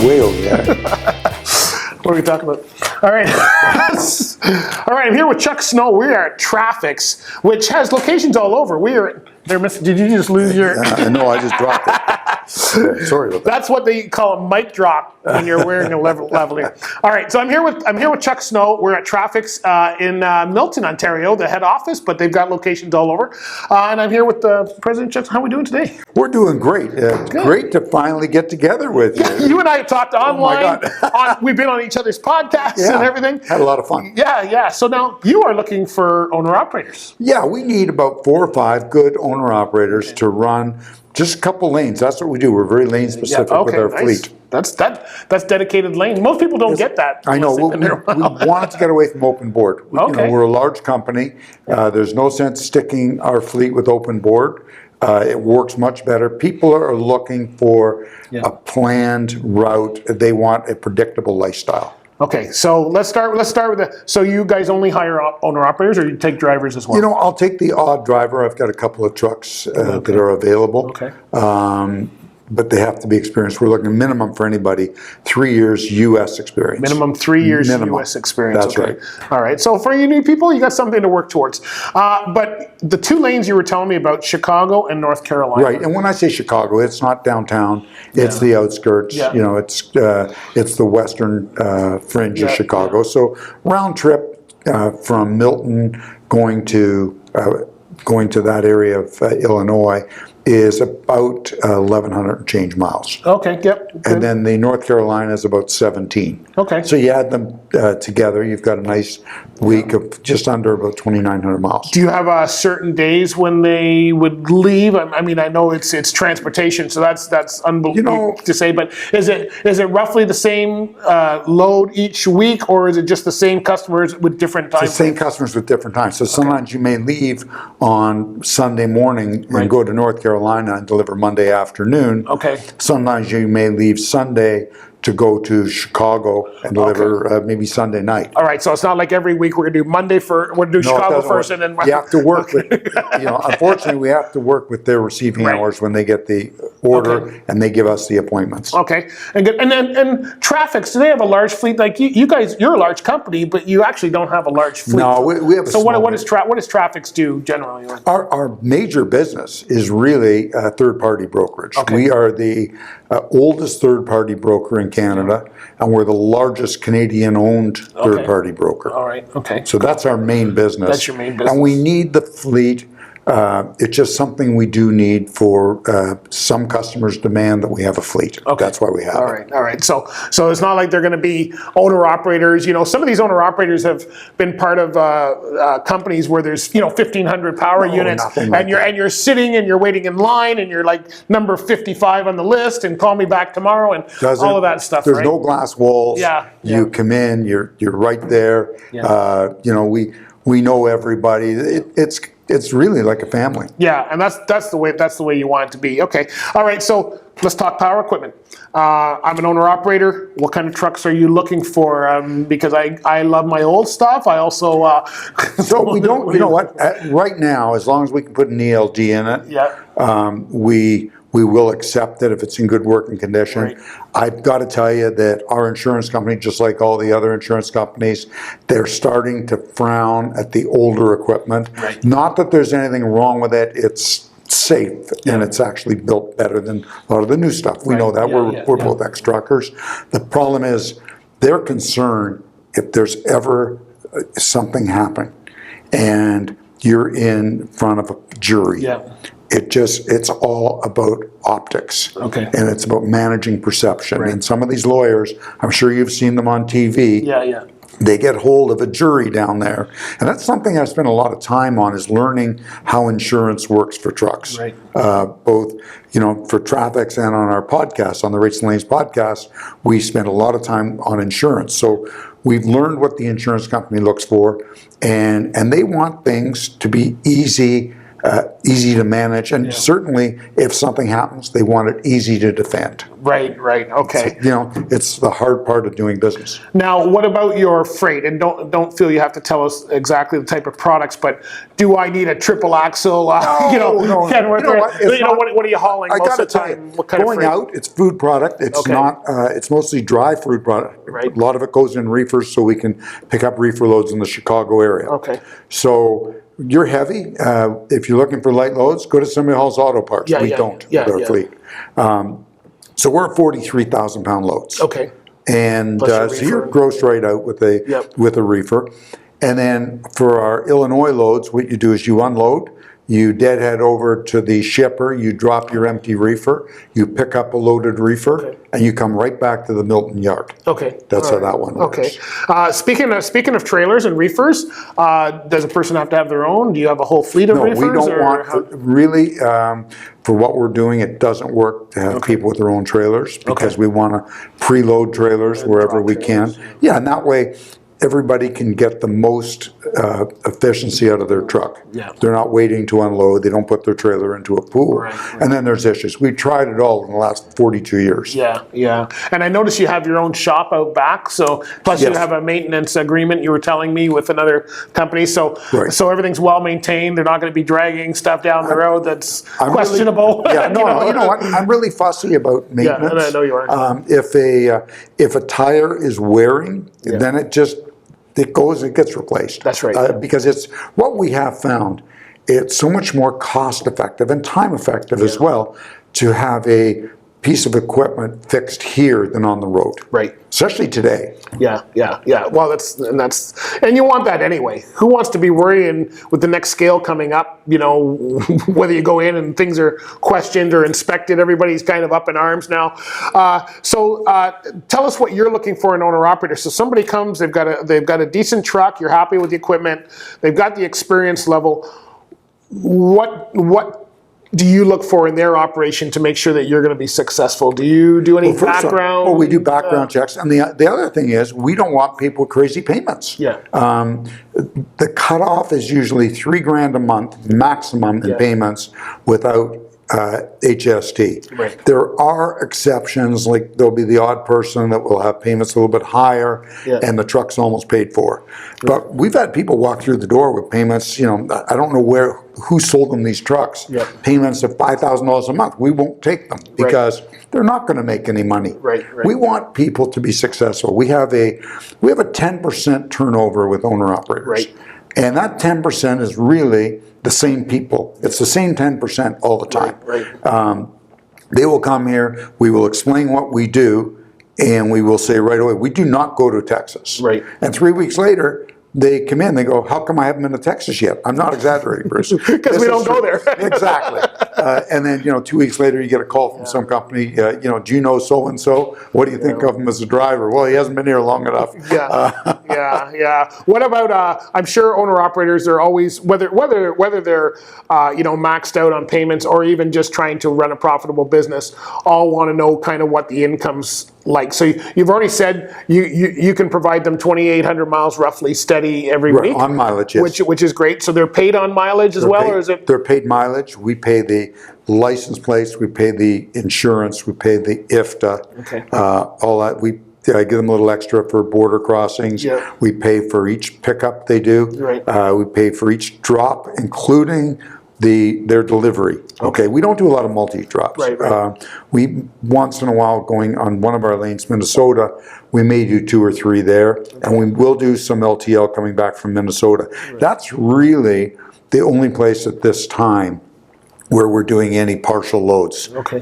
Way over there. What are we talking about? All right. All right, I'm here with Chuck Snow. We are at Traffix, which has locations all over. We are there. Did you just lose your? No, I just dropped it. Sorry about that. That's what they call a mic drop when you're wearing a lavalier. All right, so I'm here with Chuck Snow. We're at Traffix in Milton, Ontario, the head office, but they've got locations all over. And I'm here with President Chuck. How are we doing today? We're doing great. Great to finally get together with you. You and I have talked online. Oh my God. We've been on each other's podcasts and everything. Had a lot of fun. Yeah. So now you are looking for owner-operators. Yeah, we need about 4 or 5 good owner-operators to run just a couple lanes. That's what we do. We're very lane specific with our fleet. That's dedicated lane. Most people don't get that. I know. We wanted to get away from open board. We're a large company. There's no sense sticking our fleet with open board. It works much better. People are looking for a planned route. They want a predictable lifestyle. Okay, so let's start with so you guys only hire owner-operators, or you take drivers as well? I'll take the odd driver. I've got a couple of trucks that are available. Okay. But they have to be experienced. We're looking minimum for anybody 3 years U.S. experience. Minimum 3 years Minimum. U.S. experience. That's right. All right. So for you new people, you got something to work towards. But the 2 lanes you were telling me about, Chicago and North Carolina. Right. And when I say Chicago, it's not downtown. It's the outskirts. Yeah. It's the western fringe of Chicago. So round trip from Milton going to that area of Illinois is about 1,100 and change miles. Okay, yep. Good. And then the North Carolina is about 17. Okay. So you add them together, you've got a nice week of just under about 2,900 miles. Do you have certain days when they would leave? I mean, I know it's transportation, so that's unbelievable to say. But is it roughly the same load each week, or is it just the same customers with different times? It's the same customers with different times. So sometimes you may leave on Sunday morning and go to North Carolina and deliver Monday afternoon. Okay. Sometimes you may leave Sunday to go to Chicago and deliver maybe Sunday night. All right, so it's not like every week we're going to do Chicago first and then... You have to work with, unfortunately we have to work with their receiving hours when they get the order and they give us the appointments. Okay, and good. And Traffix, do they have a large fleet? Like you guys, you're a large company, but you actually don't have a large fleet. No, we have a So small what does Traffix do generally? Our major business is really third-party brokerage. Okay. We are the oldest third-party broker in Canada, and we're the largest Canadian-owned third-party broker. All right, okay. So that's our main business. That's your main business. And we need the fleet. It's just something we do need for some customers demand that we have a fleet. Okay. That's why we have it. All right. So it's not like they're going to be owner-operators. Some of these owner-operators have been part of companies where there's 1,500 power units, and you're sitting and you're waiting in line, and you're like number 55 on the list, and call me back tomorrow, and all of that stuff. There's no glass walls. You come in, you're right there. We know everybody. It's really like a family. Yeah, and that's the way you want it to be. Okay, all right. So let's talk power equipment. I'm an owner-operator. What kind of trucks are you looking for? Because I love my old stuff. I also so we don't. You know what? Right now, as long as we can put an ELD in it, we will accept it if it's in good working condition. Right. I've got to tell you that our insurance company, just like all the other insurance companies, they're starting to frown at the older equipment. Right. Not that there's anything wrong with it. It's safe and it's actually built better than a lot of the new stuff. We know that. We're both ex-truckers. The problem is they're concerned if there's ever something happen and you're in front of a jury. Yeah. It's all about optics. Okay. And it's about managing perception. Right. And some of these lawyers, I'm sure you've seen them on TV. Yeah. They get hold of a jury down there. And that's something I've spent a lot of time on, is learning how insurance works for trucks. Right. Both, for Traffix and on our podcast, on the Rates and Lanes podcast, we spend a lot of time on insurance. So we've learned what the insurance company looks for, and they want things to be easy easy to manage, and certainly if something happens, they want it easy to defend. Right, okay. So, it's the hard part of doing business. Now, what about your freight? And don't feel you have to tell us exactly the type of products, but do I need a triple axle? No. What are you hauling I most gotta of the tell time? you, What kind of going freight? out, it's food product. It's not. It's mostly dry food product. Right. A lot of it goes in reefers, so we can pick up reefer loads in the Chicago area. Okay. So you're heavy. If you're looking for light loads, go to somebody who hauls auto parts. We don't with our fleet. So we're at 43,000 pound loads. Okay. And so you're grossed right out with a reefer. And then for our Illinois loads, what you do is you unload, you deadhead over to the shipper, you drop your empty reefer, you pick up a loaded reefer, and you come right back to the Milton yard. Okay. That's how that one works. Okay. Speaking of trailers and reefers, does a person have to have their own? Do you have a whole fleet of reefers? No, we don't want, really, for what we're doing, it doesn't work to have people with their own trailers, because we want to preload trailers wherever we can. Yeah, and that way, everybody can get the most efficiency out of their truck. Yeah. They're not waiting to unload. They don't put their trailer into a pool. Right. And then there's issues. We tried it all in the last 42 years. Yeah. And I noticed you have your own shop out back. So plus you have a maintenance agreement, you were telling me, with another company. So so everything's well maintained. They're not going to be dragging stuff down the road that's questionable. Really, you know what? I'm really fussy about maintenance. Yeah, I know you are. If a tire is wearing, then it gets replaced. That's right. Because it's what we have found. It's so much more cost effective and time effective as well to have a piece of equipment fixed here than on the road. Right. Especially today. Yeah. Well, and you want that anyway. Who wants to be worrying with the next scale coming up? Whether you go in and things are questioned or inspected, everybody's kind of up in arms now. So tell us what you're looking for in owner operator. So somebody comes, they've got a decent truck. You're happy with the equipment. They've got the experience level. What do you look for in their operation to make sure that you're going to be successful? Do you do any background? We do background checks. And the other thing is, we don't want people with crazy payments. Yeah. The cutoff is usually $3,000 a month maximum in payments without HST. Right. There are exceptions, like there'll be the odd person that will have payments a little bit higher and the truck's almost paid for. But we've had people walk through the door with payments, I don't know who sold them these trucks, payments of $5,000 a month. We won't take them because they're not going to make any money. Right. We want people to be successful. We have a 10% turnover with owner operators. Right. And that 10% is really the same people. It's the same 10% all the time. Right. They will come here, we will explain what we do, and we will say right away, we do not go to Texas. Right. And 3 weeks later, they come in, they go, how come I haven't been to Texas yet? I'm not exaggerating, Bruce. Because we don't go there. Exactly. And then, 2 weeks later, you get a call from some company, do you know so-and-so? What do you think of him as a driver? Well, he hasn't been here long enough. Yeah. What about, I'm sure owner-operators are always, whether they're, maxed out on payments or even just trying to run a profitable business, all want to know kind of what the income's like. So you've already said you can provide them 2,800 miles roughly steady every week. On mileage, yes. Which is great. So they're paid on mileage as well, or is it? They're paid mileage. We pay the license plates. We pay the insurance. We pay the IFTA. Okay. All that. I give them a little extra for border crossings. Yeah. We pay for each pickup they do. Right. We pay for each drop, including their delivery. Okay. We don't do a lot of multi-drops. Right. We once in a while, going on one of our lanes, Minnesota, we may do 2 or 3 there, and we will do some LTL coming back from Minnesota. Right. That's really the only place at this time where we're doing any partial loads. Okay.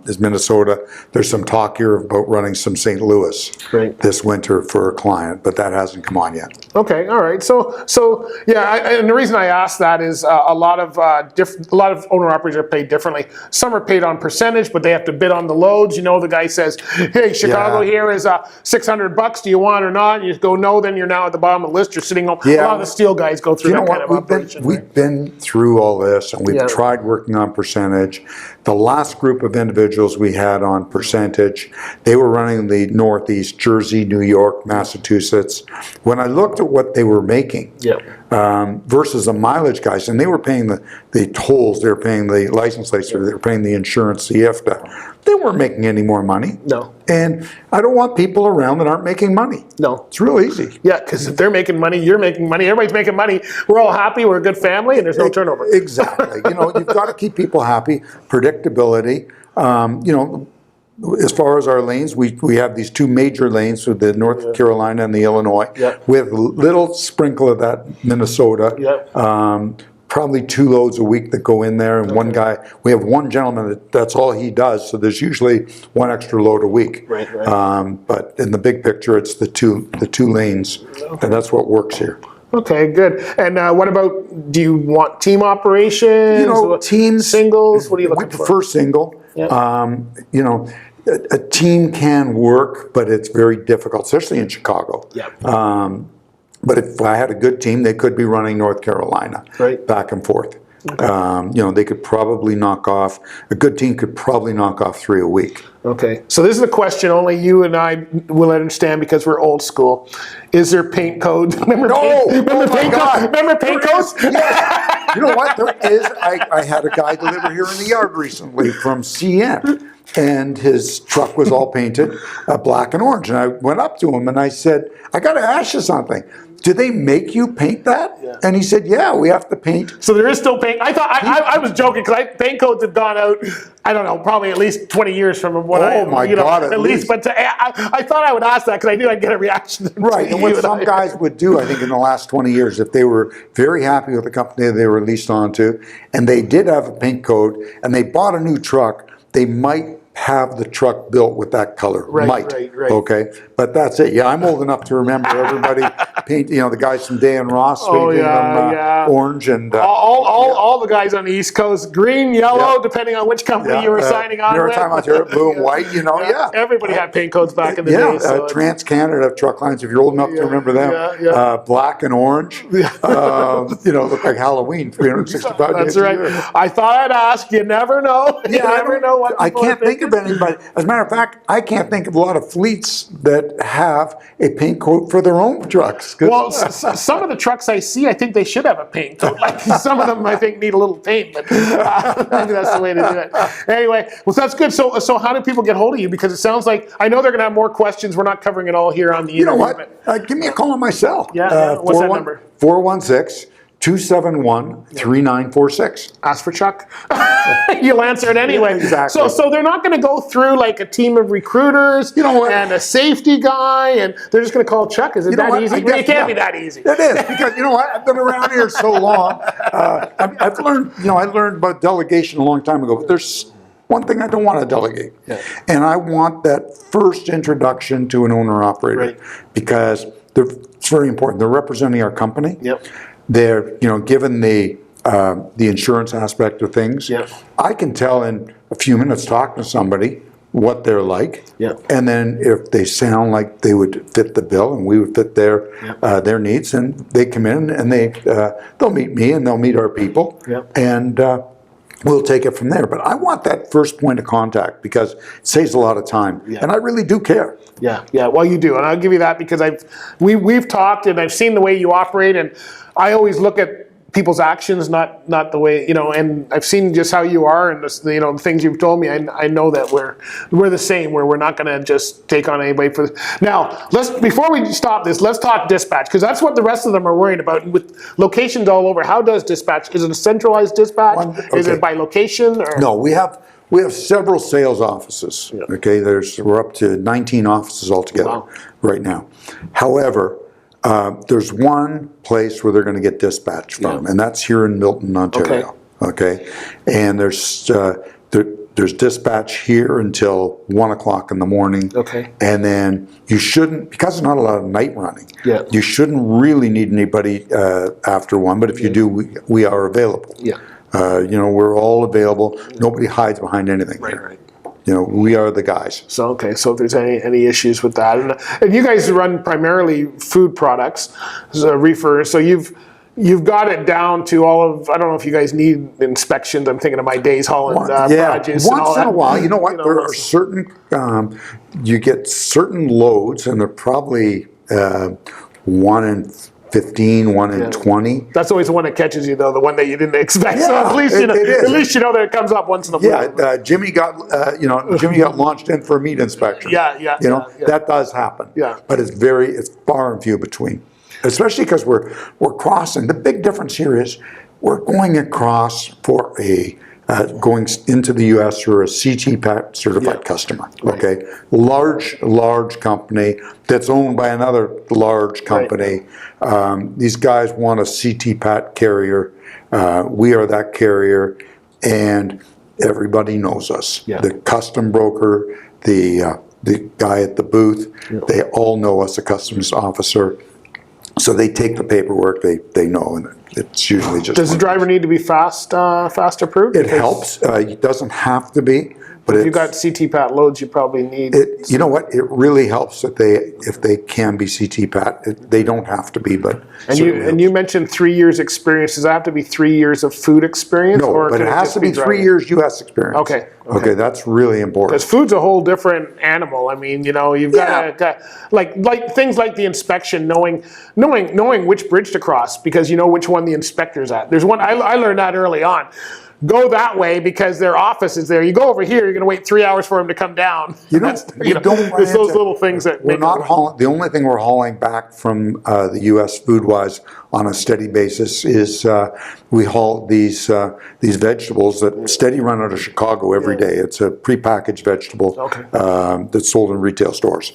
Is Minnesota. There's some talk here about running some St. Louis this winter for a client, but that hasn't come on yet. Okay, all right. So yeah, and the reason I ask that is a lot of owner operators are paid differently. Some are paid on percentage, but they have to bid on the loads. The guy says, "Hey, Chicago here is $600. Do you want it or not?" And you go, "No." Then you're now at the bottom of the list. You're sitting on. A lot of the steel guys go through that kind of operation. We've been through all this, and we've tried working on percentage. The last group of individuals we had on percentage, they were running the Northeast, Jersey, New York, Massachusetts. When I looked at what they were making, versus the mileage guys, and they were paying the tolls, they were paying the license plates, they were paying the insurance, the IFTA. They weren't making any more money. No. And I don't want people around that aren't making money. No. It's real easy. Yeah, because if they're making money, you're making money, everybody's making money, we're all happy, we're a good family, and there's no turnover. Exactly. You've got to keep people happy, predictability. As far as our lanes, we have these two major lanes, so the North Carolina and the Illinois. Yep. We have a little sprinkle of that Minnesota. Yep. Probably 2 loads a week that go in there, and one guy, we have one gentleman that's all he does, so there's usually 1 extra load a week. Right, right. But in the big picture, it's the two lanes, and that's what works here. Okay, good. And what about, do you want team operations? Teams, singles, what are you looking we for? prefer single. Yeah. A team can work, but it's very difficult, especially in Chicago. Yeah. But if I had a good team, they could be running North Carolina back and forth. Okay. They could probably knock off, a good team could probably knock off 3 a week. Okay, so this is a question only you and I will understand because we're old school. Is there paint codes? Remember paint codes? Yes. You know what? There is. I had a guy deliver here in the yard recently from CN, and his truck was all painted black and orange. And I went up to him and I said, I got to ask you something. Do they make you paint that? Yeah. And he said, yeah, we have to paint. So there is still paint. I thought I was joking because paint codes have gone out, I don't know, probably at least 20 years from what at least. But I thought I would ask that because I knew I'd get a reaction. Right, and what some guys would do, I think, in the last 20 years, if they were very happy with the company they were leased onto, and they did have a paint code, and they bought a new truck, they might have the truck built with that color. Right. Okay, but that's it. Yeah, I'm old enough to remember everybody paint. The guys from Day and Ross painting them orange, and all the guys on the East Coast, green, yellow, depending on which company you were signing on with. Time out here, blue and white. Everybody had paint codes back in the day. So Trans Canada truck lines. If you're old enough to remember them, black and orange. Look like Halloween. 365 days. That's right. I thought I'd ask. You never know. You never know what I can't think of anybody. As a matter of fact, I can't think of a lot of fleets that have a paint coat for their own trucks. Well, some of the trucks I see, I think they should have a paint coat. Like some of them, I think, need a little paint, but maybe that's the way to do it. Anyway, well, that's good. So how do people get hold of you? Because it sounds like, I know they're going to have more questions. We're not covering it all here on the interview. You know what? Give me a call on my cell. What's that number? 416-271-3946. Ask for Chuck. You'll answer it anyway. Exactly. So they're not going to go through like a team of recruiters and a safety guy, and they're just going to call Chuck. Is it that easy? It can't be that easy. It is, because you know what? I've been around here so long. I've learned. I learned about delegation a long time ago. But there's one thing I don't want to delegate, and I want that first introduction to an owner-operator because it's very important. They're representing our company. Yep. They're, given the insurance aspect of things, I can tell in a few minutes talking to somebody what they're like, and then if they sound like they would fit the bill and we would fit their needs, and they come in and they'll meet me and they'll meet our people, and we'll take it from there. But I want that first point of contact because it saves a lot of time, and I really do care. Yeah. Well, you do, and I'll give you that because we've talked and I've seen the way you operate, and I always look at people's actions, not the way, and I've seen just how you are and the things you've told me. I know that we're the same, where we're not going to just take on anybody for this. Now, before we stop this, let's talk dispatch, because that's what the rest of them are worried about. With locations all over, how does dispatch? Is it a centralized dispatch? Is it by location? Or? No, we have several sales offices. Okay, we're up to 19 offices altogether right now. However, there's one place where they're going to get dispatch from, and that's here in Milton, Ontario. Okay, and there's dispatch here until 1 o'clock in the morning. Okay, and then you shouldn't, because there's not a lot of night running. You shouldn't really need anybody after 1, but if you do, we are available. We're all available. Nobody hides behind anything. Right. We are the guys. So if there's any issues with that, and you guys run primarily food products, reefer. So you've got it down to all of. I don't know if you guys need inspections. I'm thinking of my days hauling produce. Once in a while, you know what? There are certain. You get certain loads, and they're probably 1 in 15, one in 20. That's always the one that catches you, though, the one that you didn't expect. So Yeah, at least you know that it comes up once in a blue. Yeah, Jimmy got launched in for a meat inspection. Yeah. That does happen. Yeah. But it's far and few between, especially because we're crossing. The big difference here is we're going across for going into the U.S. through a CTPAT certified customer. Okay, large company that's owned by another large company. These guys want a CTPAT carrier. We are that carrier, and everybody knows us. Yeah. The custom broker, the guy at the booth, they all know us, a customs officer. So they take the paperwork, they know, and it's usually just. Does the driver need to be fast approved? It helps. It doesn't have to be, but if you've got CTPAT loads, you probably need. You know what? It really helps if they can be CTPAT. They don't have to be, but. And you mentioned 3 years experience. Does that have to be 3 years of food experience? No, or but it has to be 3 years U.S. experience. Okay, that's really important. Because food's a whole different animal. I mean, you've got to like things like the inspection, knowing which bridge to cross because you know which one the inspector's at. There's one I learned that early on. Go that way because their office is there. You go over here, you're going to wait 3 hours for him to come down. It's those little things that we're not hauling. The only thing we're hauling back from the U.S. food-wise on a steady basis is we haul these vegetables that steady run out of Chicago every day. It's a prepackaged vegetable that's sold in retail stores.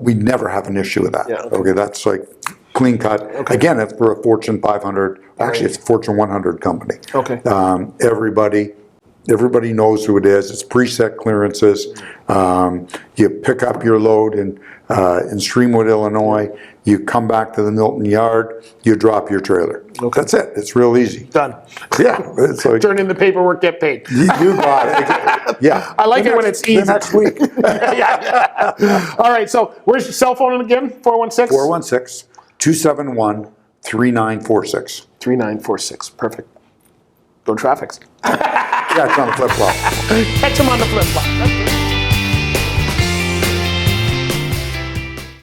We never have an issue with that. Okay, that's like clean cut. Again, if we're a Fortune 500, actually it's a Fortune 100 company. Everybody knows who it is. It's preset clearances. You pick up your load in Streamwood, Illinois. You come back to the Milton Yard. You drop your trailer. That's it. It's real easy. Done. Yeah. It's like, turn in the paperwork, get paid. You got it. Yeah. I like it when it's easy. Next week. All right. So where's your cell phone again? 416? 416-271-3946. 3946. Perfect. Go Traffix. Yeah, it's on the flip-flop. Catch him on the flip-flop.